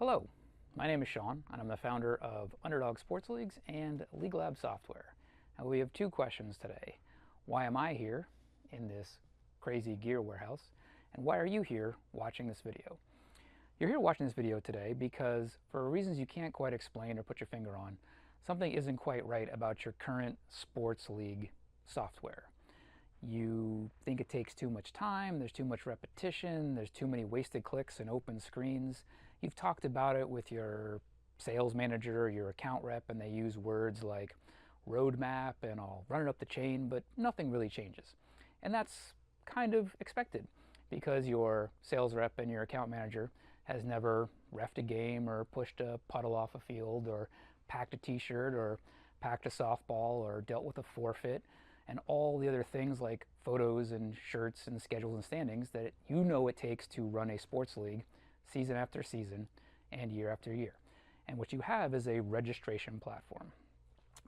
Hello, my name is Sean, and I'm the founder of Underdog Sports Leagues and League Lab Software. And we have two questions today. Why am I here in this crazy gear warehouse? And why are you here watching this video? You're here watching this video today because, for reasons you can't quite explain or put your finger on, something isn't quite right about your current sports league software. You think it takes too much time, there's too much repetition, there's too many wasted clicks and open screens. You've talked about it with your sales manager or your account rep, and they use words like roadmap and I'll run it up the chain, but nothing really changes. And that's kind of expected because your sales rep and your account manager has never reffed a game or pushed a puddle off a field or packed a t-shirt or packed a softball or dealt with a forfeit and all the other things like photos and shirts and schedules and standings that you know it takes to run a sports league season after season and year after year. And what you have is a registration platform.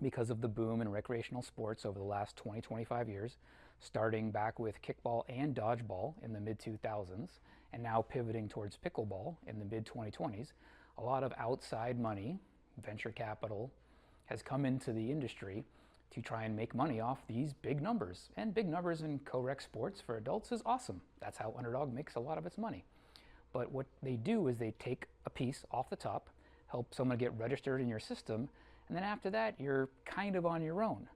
Because of the boom in recreational sports over the last 25 years, starting back with kickball and dodgeball in the mid-2000s, and now pivoting towards pickleball in the mid-2020s, a lot of outside money, venture capital, has come into the industry to try and make money off these big numbers. And big numbers in co-rec sports for adults is awesome. That's how Underdog makes a lot of its money. But what they do is they take a piece off the top, help someone get registered in your system, and then after that, you're kind of on your own.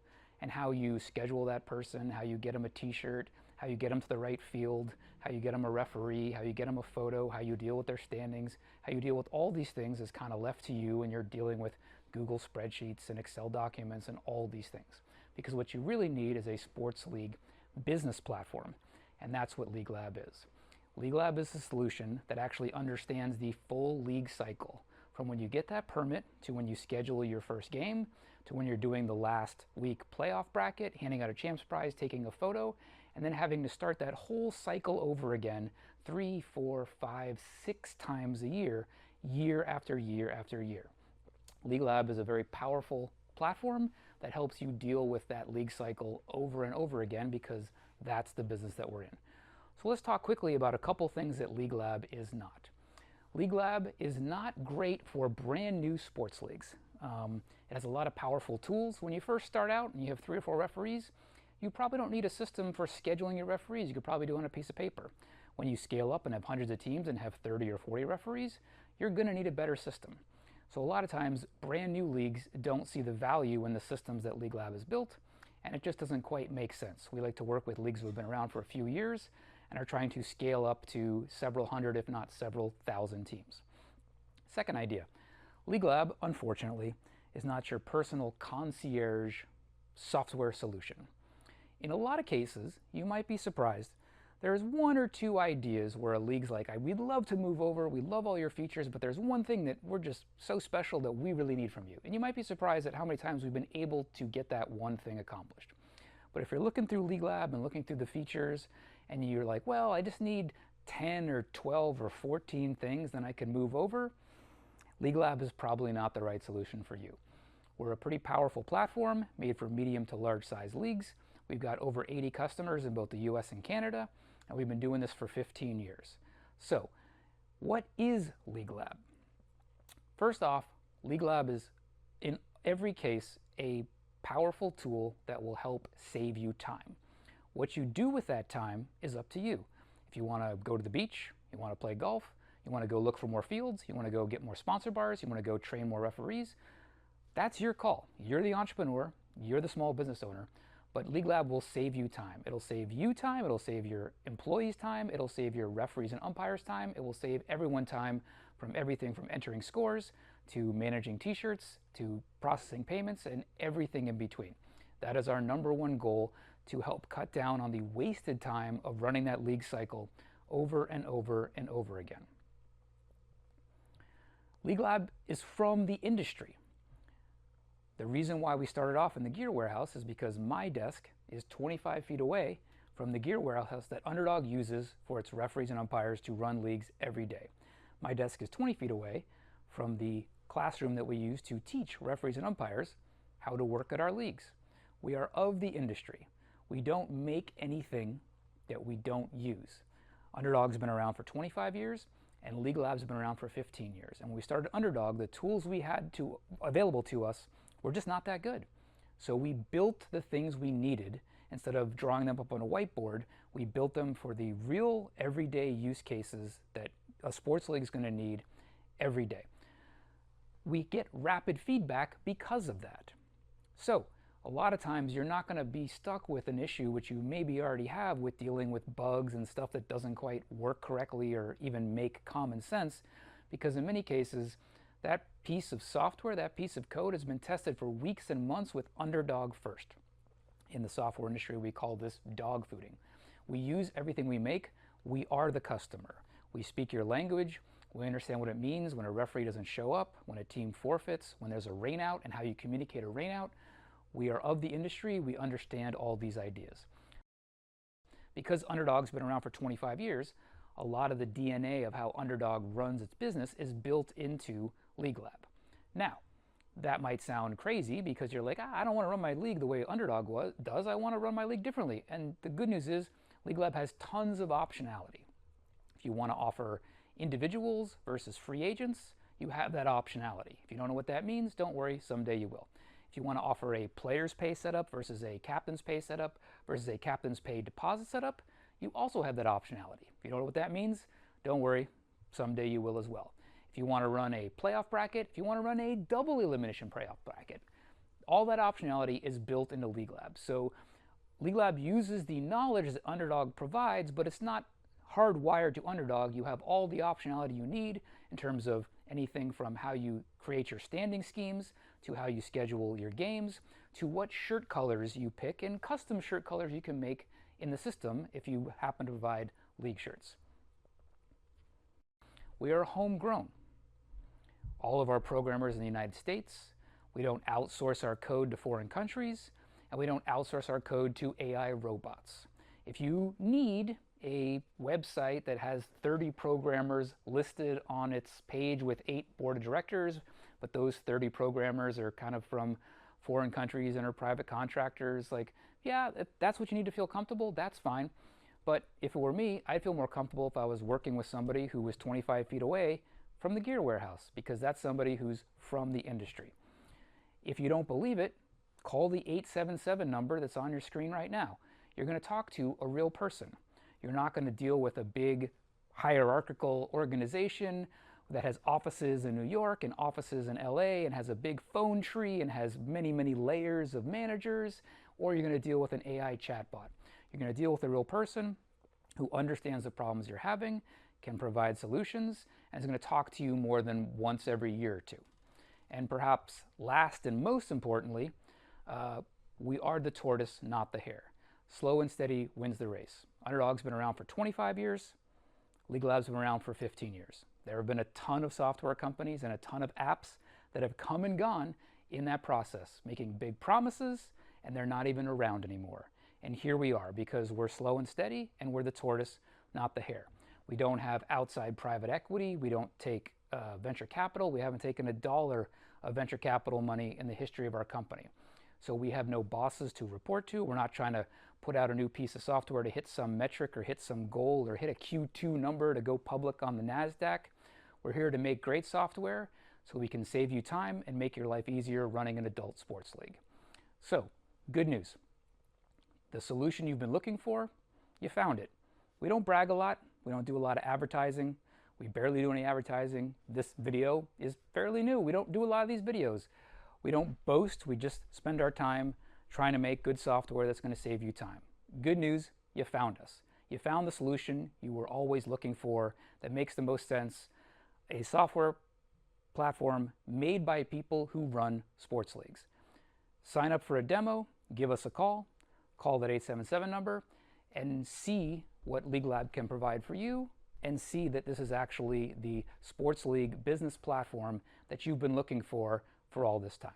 And how you schedule that person, how you get them a t-shirt, how you get them to the right field, how you get them a referee, how you get them a photo, how you deal with their standings, how you deal with all these things is kind of left to you, and you're dealing with Google spreadsheets and Excel documents and all these things. Because what you really need is a sports league business platform, and that's what League Lab is. League Lab is a solution that actually understands the full league cycle, from when you get that permit to when you schedule your first game to when you're doing the last week playoff bracket, handing out a champs prize, taking a photo, and then having to start that whole cycle over again 3, 4, 5, 6 times a year, year after year after year. League Lab is a very powerful platform that helps you deal with that league cycle over and over again because that's the business that we're in. So let's talk quickly about a couple things that League Lab is not. League Lab is not great for brand new sports leagues. It has a lot of powerful tools. When you first start out and you have 3 or 4 referees, you probably don't need a system for scheduling your referees. You could probably do it on a piece of paper. When you scale up and have hundreds of teams and have 30 or 40 referees, you're going to need a better system. So a lot of times, brand new leagues don't see the value in the systems that League Lab has built, and it just doesn't quite make sense. We like to work with leagues that have been around for a few years and are trying to scale up to several hundred, if not several thousand teams. Second idea, League Lab, unfortunately, is not your personal concierge software solution. In a lot of cases, you might be surprised, there's 1 or 2 ideas where a league's like, we'd love to move over, we love all your features, but there's one thing that we're just so special that we really need from you. And you might be surprised at how many times we've been able to get that one thing accomplished. But if you're looking through League Lab and looking through the features, and you're like, well, I just need 10 or 12 or 14 things, then I can move over, League Lab is probably not the right solution for you. We're a pretty powerful platform made for medium to large size leagues. We've got over 80 customers in both the US and Canada, and we've been doing this for 15 years. So, what is League Lab? First off, League Lab is, in every case, a powerful tool that will help save you time. What you do with that time is up to you. If you want to go to the beach, you want to play golf, you want to go look for more fields, you want to go get more sponsor bars, you want to go train more referees, that's your call. You're the entrepreneur, you're the small business owner, but League Lab will save you time. It'll save you time, it'll save your employees time, it'll save your referees and umpires time, it will save everyone time from everything from entering scores to managing t-shirts to processing payments and everything in between. That is our #1 goal, to help cut down on the wasted time of running that league cycle over and over and over again. League Lab is from the industry. The reason why we started off in the gear warehouse is because my desk is 25 feet away from the gear warehouse that Underdog uses for its referees and umpires to run leagues every day. My desk is 20 feet away from the classroom that we use to teach referees and umpires how to work at our leagues. We are of the industry. We don't make anything that we don't use. Underdog's been around for 25 years, and League Labs have been around for 15 years. And when we started Underdog, the tools we had available to us were just not that good. So we built the things we needed. Instead of drawing them up on a whiteboard, we built them for the real everyday use cases that a sports league is going to need every day. We get rapid feedback because of that. So a lot of times you're not going to be stuck with an issue which you maybe already have with dealing with bugs and stuff that doesn't quite work correctly or even make common sense, because in many cases that piece of software, that piece of code has been tested for weeks and months with Underdog first. In the software industry, we call this dog fooding. We use everything we make. We are the customer. We speak your language. We understand what it means when a referee doesn't show up, when a team forfeits, when there's a rainout and how you communicate a rainout. We are of the industry. We understand all these ideas. Because Underdog's been around for 25 years, a lot of the DNA of how Underdog runs its business is built into League Lab. Now, that might sound crazy because you're like, I don't want to run my league the way Underdog does. I want to run my league differently. And the good news is League Lab has tons of optionality. If you want to offer individuals versus free agents, you have that optionality. If you don't know what that means, don't worry, someday you will. If you want to offer a player's pay setup versus a captain's pay setup versus a captain's pay deposit setup, you also have that optionality. If you don't know what that means, don't worry, someday you will as well. If you want to run a playoff bracket, if you want to run a double elimination playoff bracket, all that optionality is built into League Lab. So League Lab uses the knowledge that Underdog provides, but it's not hardwired to Underdog. You have all the optionality you need in terms of anything from how you create your standing schemes, to how you schedule your games, to what shirt colors you pick, and custom shirt colors you can make in the system if you happen to provide league shirts. We are homegrown. All of our programmers in the United States. We don't outsource our code to foreign countries, and we don't outsource our code to AI robots. If you need a website that has 30 programmers listed on its page with 8 board of directors, but those 30 programmers are kind of from foreign countries and are private contractors, like, yeah, if that's what you need to feel comfortable, that's fine. But if it were me, I'd feel more comfortable if I was working with somebody who was 25 feet away from the gear warehouse, because that's somebody who's from the industry. If you don't believe it, call the 877 number that's on your screen right now. You're going to talk to a real person. You're not going to deal with a big hierarchical organization that has offices in New York and offices in LA and has a big phone tree and has many, many layers of managers, or you're going to deal with an AI chatbot. You're going to deal with a real person who understands the problems you're having, can provide solutions, and is going to talk to you more than once every year or two. And perhaps last and most importantly, we are the tortoise, not the hare. Slow and steady wins the race. Underdog's been around for 25 years. League Lab's been around for 15 years. There have been a ton of software companies and a ton of apps that have come and gone in that process, making big promises, and they're not even around anymore. And here we are, because we're slow and steady, and we're the tortoise, not the hare. We don't have outside private equity. We don't take venture capital. We haven't taken $1 of venture capital money in the history of our company. So we have no bosses to report to. We're not trying to put out a new piece of software to hit some metric or hit some goal or hit a Q2 number to go public on the NASDAQ. We're here to make great software so we can save you time and make your life easier running an adult sports league. So, good news. The solution you've been looking for, you found it. We don't brag a lot. We don't do a lot of advertising. We barely do any advertising. This video is fairly new. We don't do a lot of these videos. We don't boast. We just spend our time trying to make good software that's going to save you time. Good news, you found us. You found the solution you were always looking for that makes the most sense. A software platform made by people who run sports leagues. Sign up for a demo, give us a call that 877 number, and see what League Lab can provide for you, and see that this is actually the sports league business platform that you've been looking for all this time.